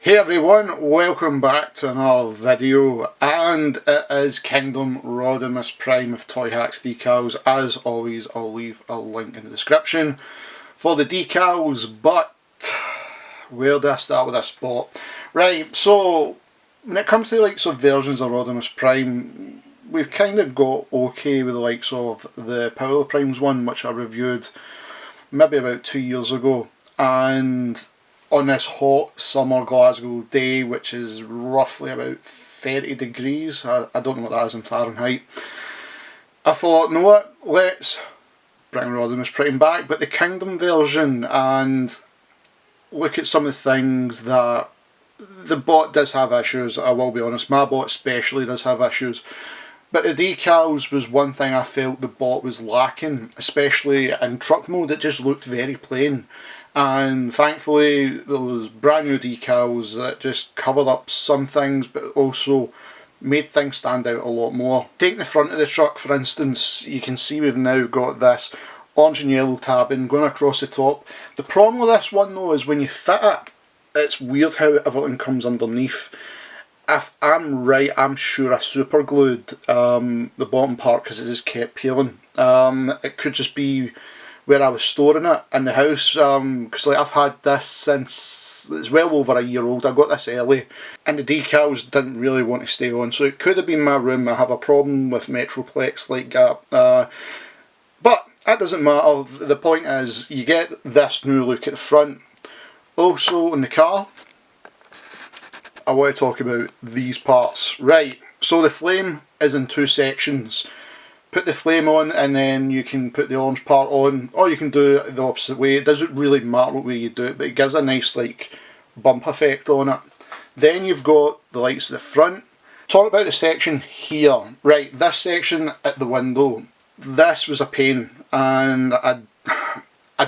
Hey everyone, welcome back to another video, and it is Kingdom Rodimus Prime of Toyhax decals. As always, I'll leave a link in the description for the decals, but where do I start with this spot? Right, so when it comes to the likes of versions of Rodimus Prime, we've kind of got okay with the likes of the Power of the Primes one, which I reviewed maybe about 2 years ago, and on this hot summer Glasgow day, which is roughly about 30 degrees, I don't know what that is in Fahrenheit, I thought, you know what, let's bring Rodimus Prime back, but the Kingdom version, and look at some of the things that the bot does have issues. I will be honest, my bot especially does have issues. But the decals was one thing I felt the bot was lacking, especially in truck mode. It just looked very plain. And thankfully there was brand new decals that just covered up some things but also made things stand out a lot more. Taking the front of the truck for instance, you can see we've now got this orange and yellow tabbing going across the top. The problem with this one though is when you fit it, it's weird how everything comes underneath. If I'm right, I'm sure I super glued the bottom part because it just kept peeling. It could just be where I was storing it in the house, because like I've had this since it's well over a year old. I got this early and the decals didn't really want to stay on, so it could have been my room. I have a problem with Metroplex like that, but that doesn't matter. The point is you get this new look at the front. Also in the car, I want to talk about these parts. Right, so the flame is in two sections. Put the flame on and then you can put the orange part on, or you can do it the opposite way. It doesn't really matter what way you do it, but it gives a nice like bump effect on it. Then you've got the lights at the front. Talk about the section here. Right, this section at the window, this was a pain, and I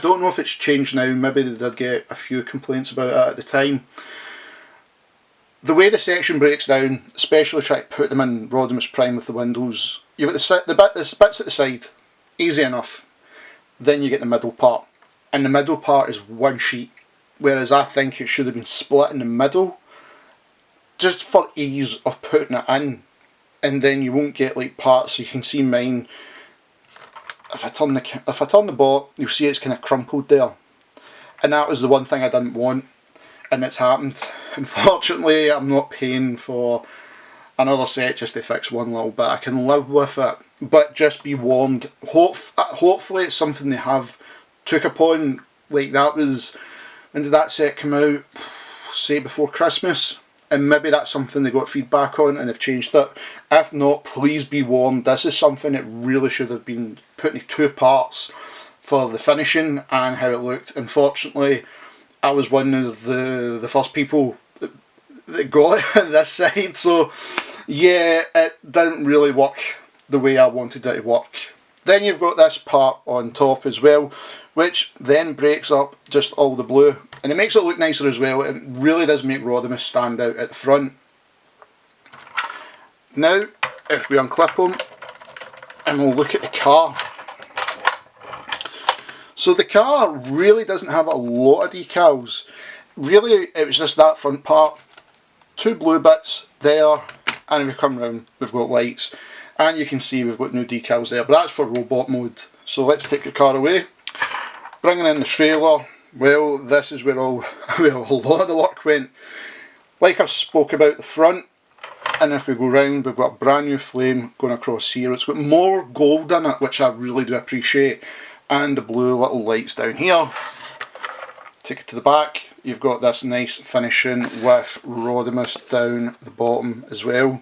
don't know if it's changed now. Maybe they did get a few complaints about it at the time. The way the section breaks down, especially try to put them in Rodimus Prime with the windows, you've got the bits at the side, easy enough. Then you get the middle part, and the middle part is one sheet, whereas I think it should have been split in the middle, just for ease of putting it in, and then you won't get like parts. You can see mine. If I turn the bot, you'll see it's kind of crumpled there, and that was the one thing I didn't want. And it's happened. Unfortunately, I'm not paying for another set just to fix one little bit. I can live with it, but just be warned. Hopefully it's something they have took upon. Like that was, when did that set come out? Say before Christmas, and maybe that's something they got feedback on and they've changed it. If not, please be warned. This is something that really should have been put into two parts for the finishing and how it looked. Unfortunately, I was one of the first people that got it this side, so yeah, it didn't really work the way I wanted it to work. Then you've got this part on top as well, which then breaks up just all the blue, and it makes it look nicer as well. It really does make Rodimus stand out at the front. Now, if we unclip them, and we'll look at the car. So the car really doesn't have a lot of decals. Really, it was just that front part, two blue bits there, and if we come round, we've got lights, and you can see we've got new decals there, but that's for robot mode. So let's take the car away. Bringing in the trailer, well, this is where a lot of the work went. Like I've spoke about the front, and if we go round, we've got a brand new flame going across here. It's got more gold in it, which I really do appreciate. And the blue little lights down here. Take it to the back, you've got this nice finishing with Rodimus down the bottom as well.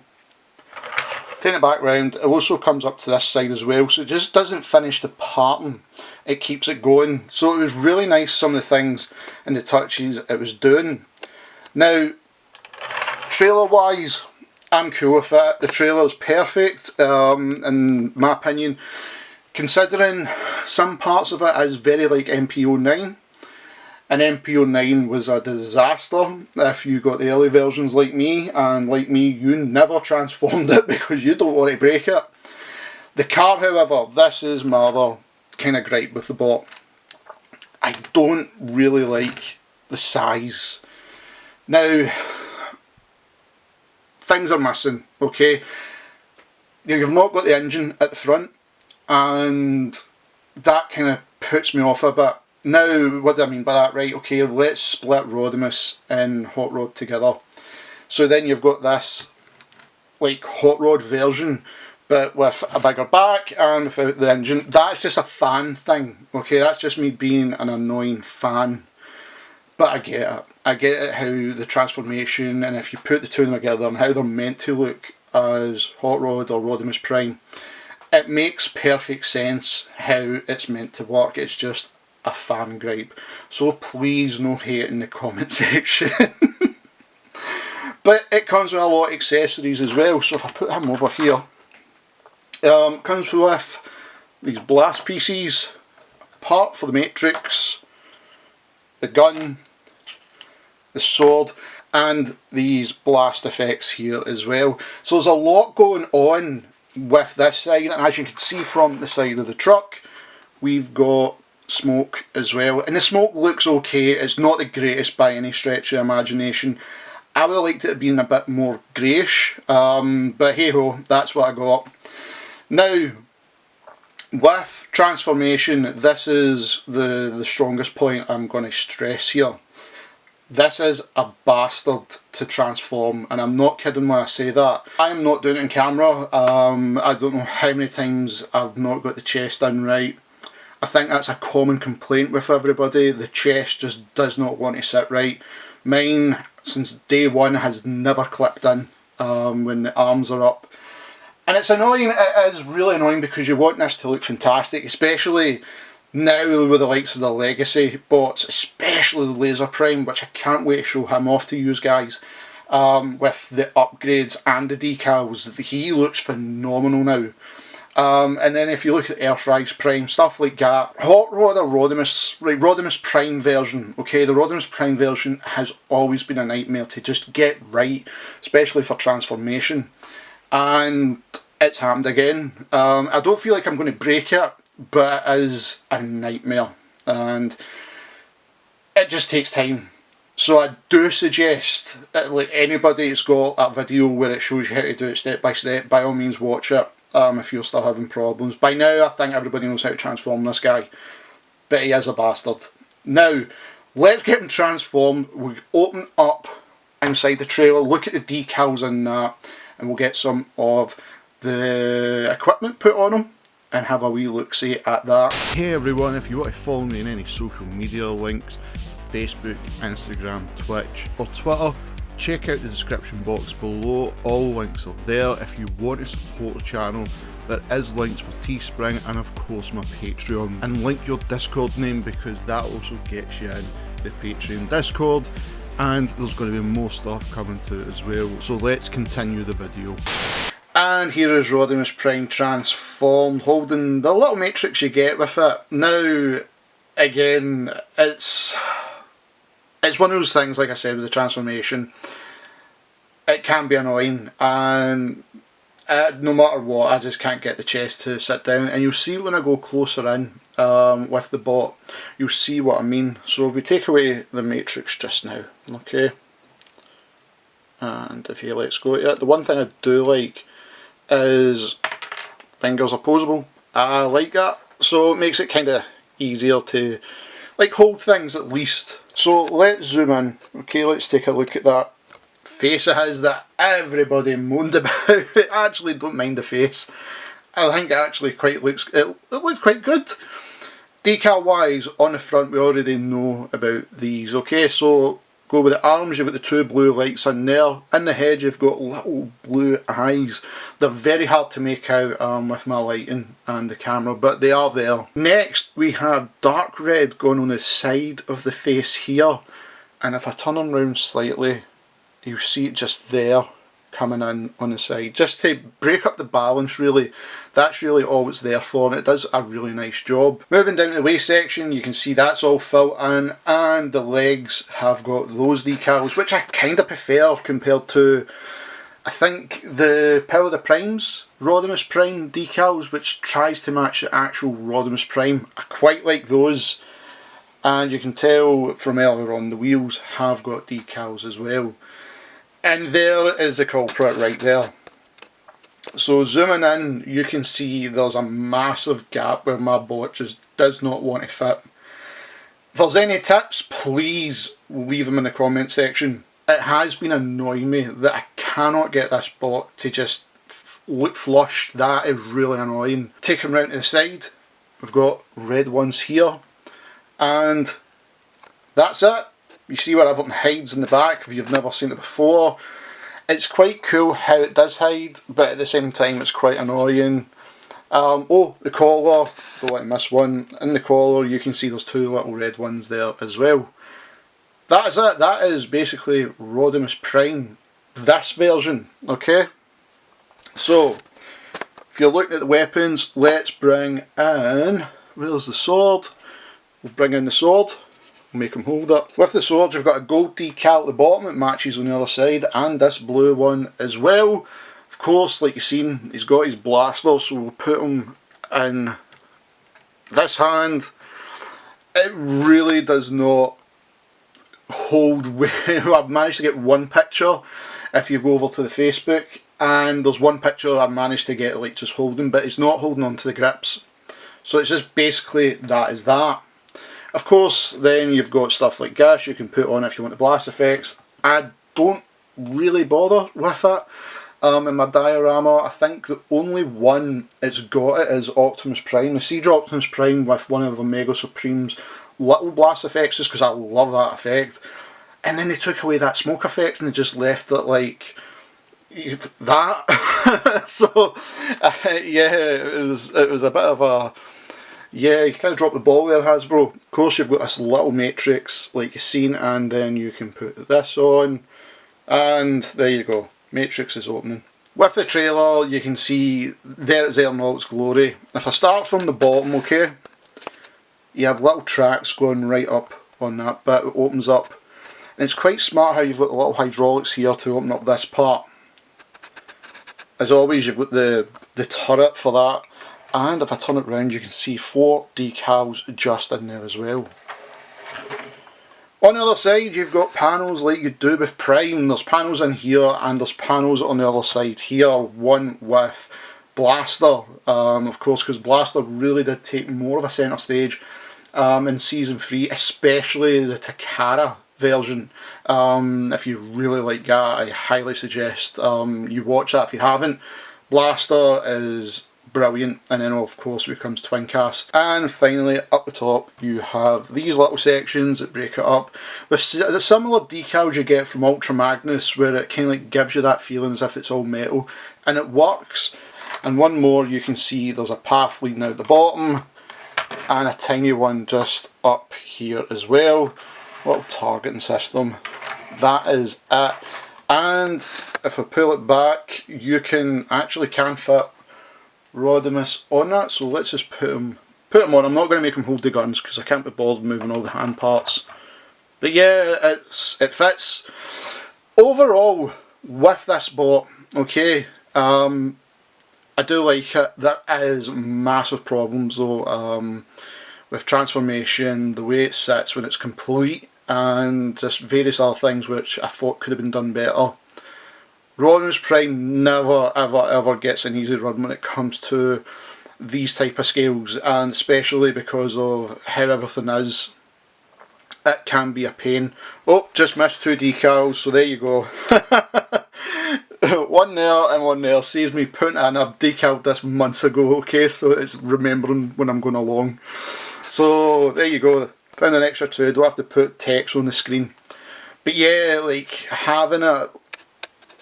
Take it back round, it also comes up to this side as well, so it just doesn't finish the pattern, it keeps it going. So it was really nice, some of the things and the touches it was doing. Now, trailer wise, I'm cool with it. The trailer is perfect in my opinion. Considering some parts of it is very like MPO9, and MPO9 was a disaster if you got the early versions like me, and like me you never transformed it because you don't want to break it. The car, however, this is my other kind of gripe with the bot. I don't really like the size. Now, things are missing, okay? You've not got the engine at the front, and that kind of puts me off a bit. Now, what do I mean by that? Right, okay, let's split Rodimus and Hot Rod together. So then you've got this, like, Hot Rod version, but with a bigger back and without the engine. That's just a fan thing, okay? That's just me being an annoying fan. But I get it. I get it how the transformation, and if you put the two of them together and how they're meant to look as Hot Rod or Rodimus Prime, it makes perfect sense how it's meant to work. It's just a fan gripe. So please no hate in the comment section. But it comes with a lot of accessories as well. So if I put him over here, comes with these blast pieces, part for the Matrix, the gun, the sword, and these blast effects here as well. So there's a lot going on with this side, and as you can see from the side of the truck, we've got smoke as well. And the smoke looks okay. It's not the greatest by any stretch of the imagination. I would have liked it to be a bit more greyish, but hey ho, that's what I got. Now, with transformation, this is the strongest point I'm going to stress here. This is a bastard to transform, and I'm not kidding when I say that. I'm not doing it on camera. I don't know how many times I've not got the chest done right. I think that's a common complaint with everybody. The chest just does not want to sit right. Mine, since day one, has never clipped in when the arms are up. And it's annoying. It is really annoying because you want this to look fantastic, especially now with the likes of the Legacy bots, especially the Laser Prime, which I can't wait to show him off to you guys, with the upgrades and the decals. He looks phenomenal now. And then if you look at Earthrise Prime, stuff like that. Hot Rod or Rodimus, right, Rodimus Prime version, okay, the Rodimus Prime version has always been a nightmare to just get right, especially for transformation. And it's happened again. I don't feel like I'm going to break it, but it is a nightmare, and it just takes time. So I do suggest that, like, anybody that's got a video where it shows you how to do it step by step, by all means watch it. If you're still having problems. By now I think everybody knows how to transform this guy, but he is a bastard. Now, let's get him transformed. We'll open up inside the trailer, look at the decals and that, and we'll get some of the equipment put on him and have a wee look-see at that. Hey everyone, if you want to follow me in any social media links, Facebook, Instagram, Twitch or Twitter, check out the description box below. All links are there. If you want to support the channel, there is links for Teespring and of course my Patreon, and link your Discord name because that also gets you in the Patreon Discord, and there's going to be more stuff coming to it as well. So let's continue the video. And here is Rodimus Prime transformed, holding the little matrix you get with it. Now, again, it's one of those things, like I said, with the transformation. It can be annoying, and no matter what, I just can't get the chest to sit down. And you'll see when I go closer in with the bot, you'll see what I mean. So we take away the matrix just now, okay? And if you let's go at it, the one thing I do like is fingers are posable. I like that, so it makes it kind of easier to like hold things at least. So let's zoom in. Okay, let's take a look at that face of his that everybody moaned about. I actually don't mind the face. I think it actually quite looks quite good. Decal wise, on the front we already know about these. Okay, so go with the arms, you've got the two blue lights in there. In the head you've got little blue eyes. They're very hard to make out with my lighting and the camera, but they are there. Next we have dark red going on the side of the face here, and if I turn them round slightly you'll see it just there coming in on the side, just to break up the balance really. That's really all it's there for, and it does a really nice job. Moving down to the waist section, you can see that's all filled in, and the legs have got those decals, which I kind of prefer compared to, I think, the Power of the Primes Rodimus Prime decals, which tries to match the actual Rodimus Prime. I quite like those. and you can tell from earlier on the wheels have got decals as well. And there is the culprit right there. So zooming in, you can see there's a massive gap where my bot just does not want to fit. If there's any tips, please leave them in the comment section. It has been annoying me that I cannot get this bot to just look flush. That is really annoying. Take them round to the side. We've got red ones here. And that's it. You see where everything hides in the back if you've never seen it before. It's quite cool how it does hide, but at the same time it's quite annoying. Oh, the collar, don't want to miss one. In the collar you can see there's two little red ones there as well. That is it, that is basically Rodimus Prime, this version, okay? So, if you're looking at the weapons, let's bring in, where's the sword? We'll bring in the sword, make him hold it. With the sword you've got a gold decal at the bottom, it matches on the other side, and this blue one as well. Of course, like you've seen, he's got his blaster, so we'll put him in this hand. It really does not hold well. I've managed to get one picture if you go over to the Facebook, and there's one picture I managed to get like just holding, but it's not holding onto the grips. So it's just basically that is that. Of course, then you've got stuff like gas you can put on if you want the blast effects. I don't really bother with it. In my diorama, I think the only one it's got it is Optimus Prime. The Siege Optimus Prime with one of the Mega Supreme's little blast effects, just because I love that effect. And then they took away that smoke effect and they just left it like that. So yeah, it was a bit of a, yeah, you kind of dropped the ball there, Hasbro. Of course you've got this little matrix like you've seen, and then you can put this on, and there you go. Matrix is opening. With the trailer you can see there it's there in all its glory. If I start from the bottom, okay, you have little tracks going right up on that bit. It opens up, and it's quite smart how you've got the little hydraulics here to open up this part. As always you've got the turret for that, and if I turn it round you can see 4 decals just in there as well. On the other side you've got panels like you do with Prime. There's panels in here and there's panels on the other side here, one with Blaster, of course, because Blaster really did take more of a centre stage in Season 3, especially the Takara version. If you really like that, I highly suggest you watch that if you haven't. Blaster is brilliant, and then of course becomes Twincast. And finally up the top you have these little sections that break it up with the similar decals you get from Ultra Magnus, where it kind of like gives you that feeling as if it's all metal, and it works. And one more, you can see there's a path leading out the bottom and a tiny one just up here as well. Little targeting system. That is it. And if I pull it back you can fit Rodimus on that, so let's just put him on. I'm not going to make him hold the guns because I can't be bothered moving all the hand parts. But yeah, it fits. Overall, with this bot, okay, I do like it. There is massive problems though, with transformation, the way it sits when it's complete, and just various other things which I thought could have been done better. Rodimus Prime never ever gets an easy run when it comes to these type of scales, and especially because of how everything is, it can be a pain. Oh, just missed 2 decals, so there you go. One there and one there. Saves me putting in. I've decaled this months ago, okay, so it's remembering when I'm going along. So there you go, found an extra 2, don't have to put text on the screen. But yeah, like having it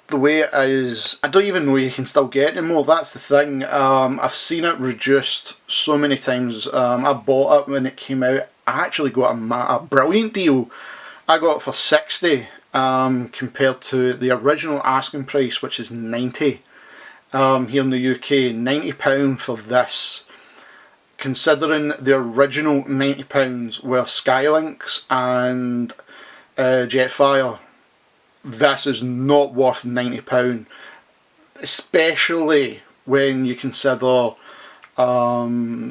the way it is, I don't even know you can still get it anymore. That's the thing. I've seen it reduced so many times. I bought it when it came out. I actually got a brilliant deal. I got it for 60 compared to the original asking price, which is 90 here in the UK. £90 for this. Considering the original £90 were Skylinks and Jetfire, this is not worth £90, especially when you consider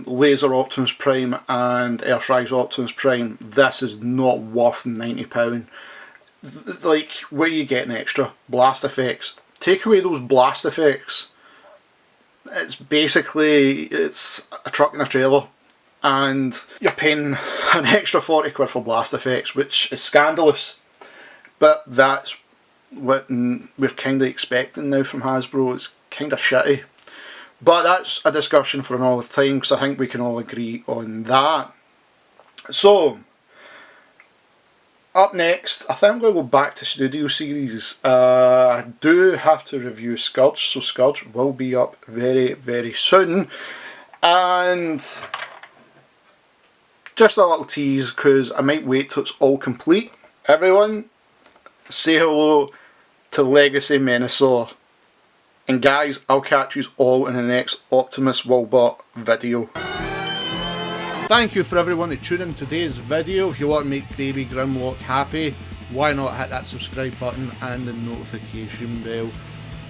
Laser Optimus Prime and Earthrise Optimus Prime, this is not worth £90. Like, what are you getting extra? Blast effects. Take away those blast effects. It's basically, it's a truck and a trailer, and you're paying an extra 40 quid for blast effects, which is scandalous. But that's what we're kind of expecting now from Hasbro. It's kind of shitty. But that's a discussion for another time, because I think we can all agree on that. So, up next, I think I'm going to go back to Studio Series. I do have to review Scourge, so Scourge will be up very, very soon. And just a little tease, because I might wait till it's all complete. Everyone, say hello to Legacy Menasor. And guys, I'll catch you all in the next Optimus Wilbur video. Thank you for everyone to tune in today's video. If you want to make Baby Grimlock happy, why not hit that subscribe button and the notification bell.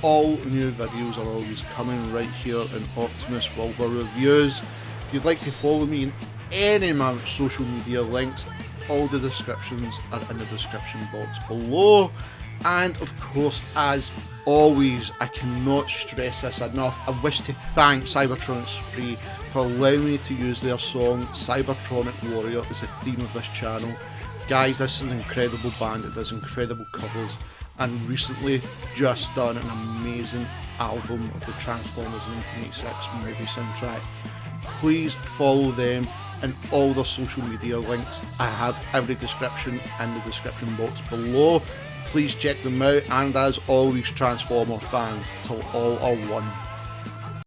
All new videos are always coming right here in Optimus Wilbur Reviews. If you'd like to follow me in any of my social media links, all the descriptions are in the description box below. And of course, as always, I cannot stress this enough, I wish to thank Cybertronic Spree for allowing me to use their song Cybertronic Warrior as the theme of this channel. Guys, this is an incredible band, it does incredible covers, and recently just done an amazing album of the Transformers 1986 movie soundtrack. Please follow them and all their social media links. I have every description in the description box below. Please check them out, and as always, Transformer fans, till all are one.